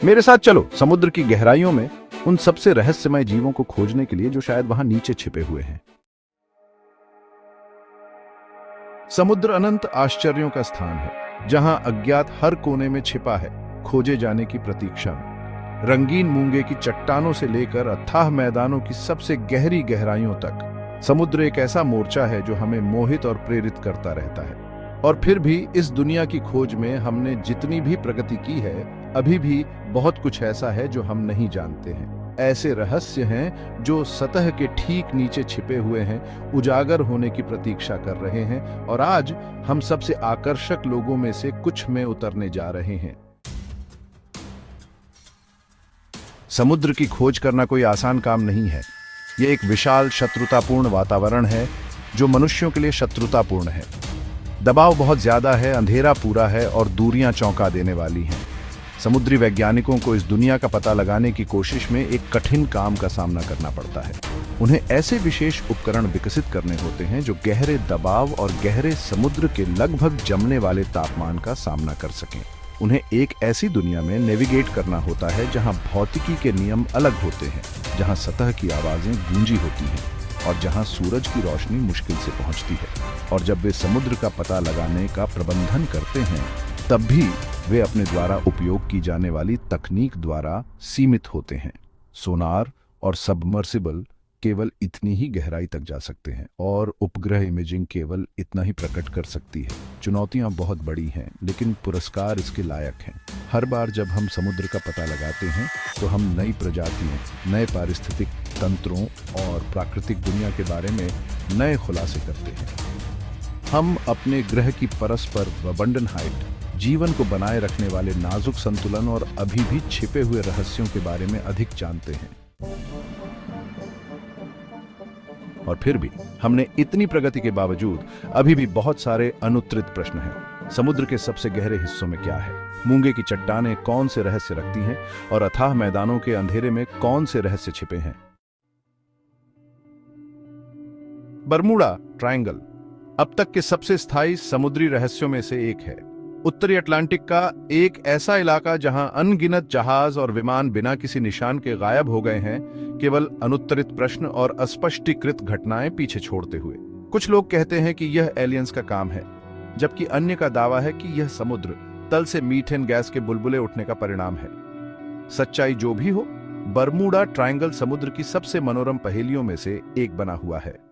मेरे साथ चलो समुद्र की गहराइयों में उन सबसे रहस्यमय जीवों को खोजने के लिए जो शायद वहां नीचे छिपे हुए हैं। समुद्र अनंत आश्चर्यों का स्थान है, जहां अज्ञात हर कोने में छिपा है, खोजे जाने की प्रतीक्षा में। रंगीन मूंगे की चट्टानों से लेकर अथाह मैदानों की सबसे गहरी गहराइयों तक समुद्र एक ऐसा मोर्चा है जो हमें मोहित और प्रेरित करता रहता है। और फिर भी इस दुनिया की खोज में हमने जितनी भी प्रगति की है, अभी भी बहुत कुछ ऐसा है जो हम नहीं जानते हैं। ऐसे रहस्य हैं जो सतह के ठीक नीचे छिपे हुए हैं, उजागर होने की प्रतीक्षा कर रहे हैं। और आज हम सबसे आकर्षक लोगों में से कुछ में उतरने जा रहे हैं। समुद्र की खोज करना कोई आसान काम नहीं है। यह एक विशाल शत्रुतापूर्ण वातावरण है जो मनुष्यों के लिए शत्रुतापूर्ण है। दबाव बहुत ज्यादा है, अंधेरा पूरा है और दूरियां चौंका देने वाली हैं। समुद्री वैज्ञानिकों को इस दुनिया का पता लगाने की कोशिश में एक कठिन काम का सामना करना पड़ता है। उन्हें ऐसे विशेष उपकरण विकसित करने होते हैं जो गहरे दबाव और गहरे समुद्र के लगभग जमने वाले तापमान का सामना कर सकें। उन्हें एक ऐसी दुनिया में नेविगेट करना होता है जहां भौतिकी के नियम अलग होते हैं, जहां सतह की आवाजें गूंजी होती हैं और जहां सूरज की रोशनी मुश्किल से पहुंचती है। और जब वे समुद्र का पता लगाने का प्रबंधन करते हैं, तब भी वे अपने द्वारा उपयोग की जाने वाली तकनीक द्वारा सीमित होते हैं। सोनार और सबमर्सिबल केवल इतनी ही गहराई तक जा सकते हैं और उपग्रह इमेजिंग केवल इतना ही प्रकट कर सकती है। चुनौतियां बहुत बड़ी हैं, लेकिन पुरस्कार इसके लायक हैं। हर बार जब हम समुद्र का पता लगाते हैं तो हम नई प्रजातियों, नए पारिस्थितिक तंत्रों और प्राकृतिक दुनिया के बारे में नए खुलासे करते हैं। हम अपने ग्रह की परस्पर अबंडन हाइट, जीवन को बनाए रखने वाले नाजुक संतुलन और अभी भी छिपे हुए रहस्यों के बारे में अधिक जानते हैं। और फिर भी हमने इतनी प्रगति के बावजूद अभी भी बहुत सारे अनुत्तरित प्रश्न हैं। समुद्र के सबसे गहरे हिस्सों में क्या है? मूंगे की चट्टानें कौन से रहस्य रखती हैं? और अथाह मैदानों के अंधेरे में कौन से रहस्य छिपे हैं? बरमूडा ट्रायंगल अब तक के सबसे स्थायी समुद्री रहस्यों में से एक है। उत्तरी अटलांटिक का एक ऐसा इलाका जहां अनगिनत जहाज और विमान बिना किसी निशान के गायब हो गए हैं, केवल अनुत्तरित प्रश्न और अस्पष्टीकृत घटनाएं पीछे छोड़ते हुए। कुछ लोग कहते हैं कि यह एलियंस का काम है, जबकि अन्य का दावा है कि यह समुद्र तल से मीथेन गैस के बुलबुले उठने का परिणाम है। सच्चाई जो भी हो, बरमूडा ट्रायंगल समुद्र की सबसे मनोरम पहेलियों में से एक बना हुआ है।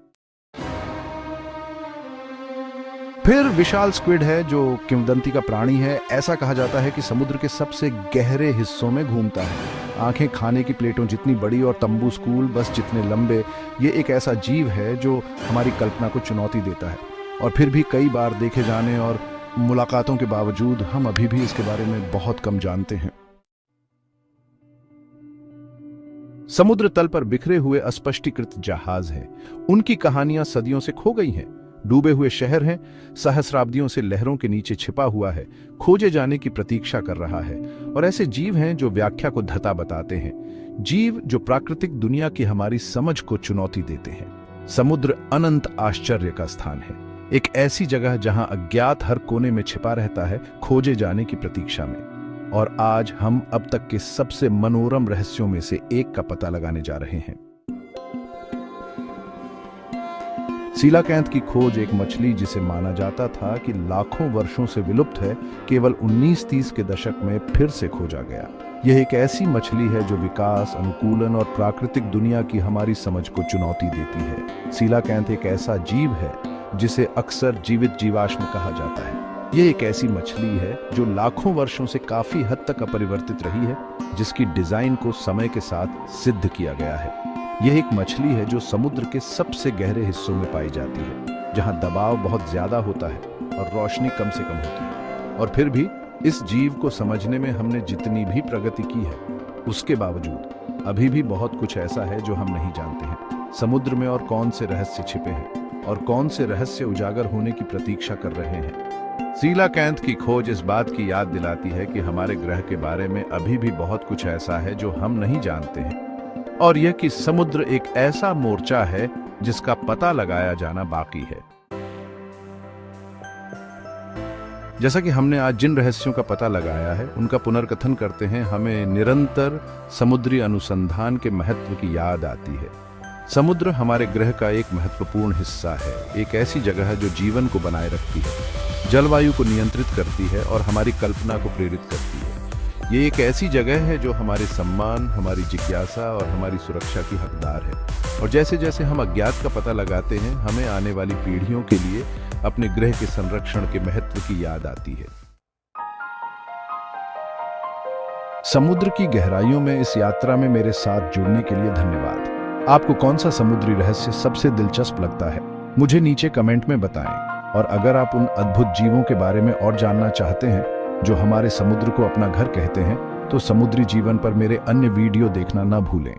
फिर विशाल स्क्विड है जो किंवदंती का प्राणी है। ऐसा कहा जाता है कि समुद्र के सबसे गहरे हिस्सों में घूमता है। आंखें खाने की प्लेटों जितनी बड़ी और तंबू स्कूल बस जितने लंबे। ये एक ऐसा जीव है जो हमारी कल्पना को चुनौती देता है। और फिर भी कई बार देखे जाने और मुलाकातों के बावजूद हम अभी भी इसके बारे में बहुत कम जानते हैं। समुद्र तल पर बिखरे हुए अस्पष्टीकृत जहाज हैं। उनकी कहानियां सदियों से खो गई हैं। डूबे हुए शहर हैं, सहस्राब्दियों से लहरों के नीचे छिपा हुआ है, खोजे जाने की प्रतीक्षा कर रहा है। और ऐसे जीव हैं जो व्याख्या को धता बताते हैं, जीव जो प्राकृतिक दुनिया की हमारी समझ को चुनौती देते हैं। समुद्र अनंत आश्चर्य का स्थान है, एक ऐसी जगह जहां अज्ञात हर कोने में छिपा रहता है, खोजे जाने की प्रतीक्षा में। और आज हम अब तक के सबसे मनोरम रहस्यों में से एक का पता लगाने जा रहे हैं। सीलाकैंथ की खोज एक मछली जिसे माना जाता था कि लाखों वर्षों से विलुप्त है, केवल 1930 के दशक में फिर से खोजा गया। यह एक ऐसी मछली है जो विकास, अनुकूलन और प्राकृतिक दुनिया की हमारी समझ को चुनौती देती है। सीलाकैंथ एक ऐसा जीव है जिसे अक्सर जीवित जीवाश्म कहा जाता है। यह एक ऐसी मछली है जो लाखों वर्षों से काफी हद तक अपरिवर्तित रही है, जिसकी डिजाइन को समय के साथ सिद्ध किया गया है। यह एक मछली है जो समुद्र के सबसे गहरे हिस्सों में पाई जाती है, जहां दबाव बहुत ज्यादा होता है और रोशनी कम से कम होती है। और फिर भी इस जीव को समझने में हमने जितनी भी प्रगति की है, उसके बावजूद अभी भी बहुत कुछ ऐसा है जो हम नहीं जानते हैं। समुद्र में और कौन से रहस्य छिपे हैं और कौन से रहस्य उजागर होने की प्रतीक्षा कर रहे हैं। सीलाकैंथ की खोज इस बात की याद दिलाती है कि हमारे ग्रह के बारे में अभी भी बहुत कुछ ऐसा है जो हम नहीं जानते हैं, और यह कि समुद्र एक ऐसा मोर्चा है जिसका पता लगाया जाना बाकी है। जैसा कि हमने आज जिन रहस्यों का पता लगाया है उनका पुनर्कथन करते हैं, हमें निरंतर समुद्री अनुसंधान के महत्व की याद आती है। समुद्र हमारे ग्रह का एक महत्वपूर्ण हिस्सा है, एक ऐसी जगह है जो जीवन को बनाए रखती है, जलवायु को नियंत्रित करती है और हमारी कल्पना को प्रेरित करती है। ये एक ऐसी जगह है जो हमारे सम्मान, हमारी जिज्ञासा और हमारी सुरक्षा की हकदार है। और जैसे जैसे हम अज्ञात का पता लगाते हैं, हमें आने वाली पीढ़ियों के लिए अपने ग्रह के संरक्षण के महत्व की याद आती है। समुद्र की गहराइयों में इस यात्रा में मेरे साथ जुड़ने के लिए धन्यवाद। आपको कौन सा समुद्री रहस्य सबसे दिलचस्प लगता है, मुझे नीचे कमेंट में बताएं। और अगर आप उन अद्भुत जीवों के बारे में और जानना चाहते हैं जो हमारे समुद्र को अपना घर कहते हैं, तो समुद्री जीवन पर मेरे अन्य वीडियो देखना ना भूलें।